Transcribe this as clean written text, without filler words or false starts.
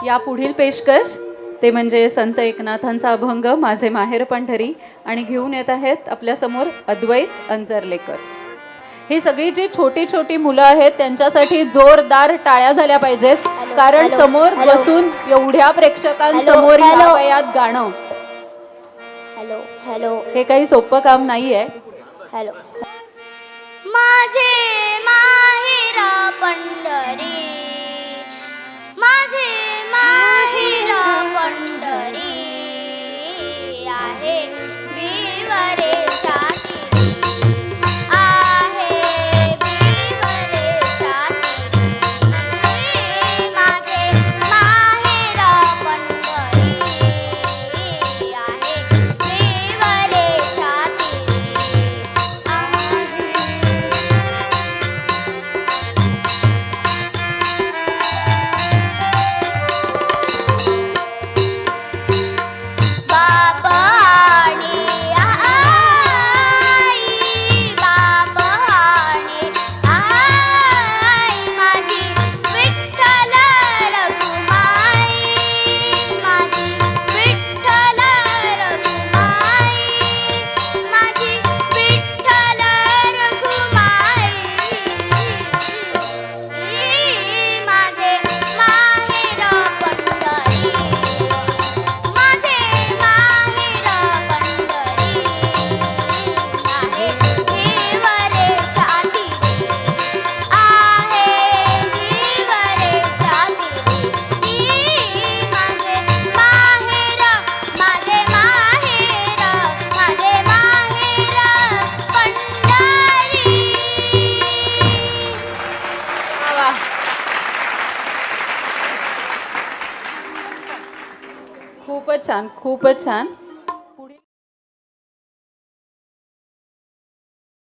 या पुढील पेशकश ते म्हणजे संत एकनाथांचा अभंग माझे माहेर पंढरी आणि घेऊन येत आहेत आपल्यासमोर अद्वैत अंजरलेकर. ही सगळी जी छोटी छोटी मुलं आहेत त्यांच्यासाठी जोरदार टाळ्या झाल्या पाहिजेत, कारण समोर बसून एवढ्या प्रेक्षकांसमोर या वयात गाणं हॅलो हॅलो हे काही सोपं काम नाहीये. हॅलो. माझे माहेर पंढरी, माझे माहेर पंढरी आहे विवरेच्या तीरी, आहे विवरेच्या तीरी. माझे माहेर पंढरी आहे विवरेच्या तीरी, बाप आणि आई, बाप आणि आई माझी विठ्ठल रखुमाई, माझी विठ्ठल रखुमाई, माझी विठ्ठल रखुमाई. माझे माहेर पंढरी, माझे माहेर पंढरी आहे विवरेच्या तीरी, आहे विवरेच्या तीरी. माझे माहेर, माझे माहेर, माझे माहेर पंढरी. वा. खूपच छान, खूपच छान.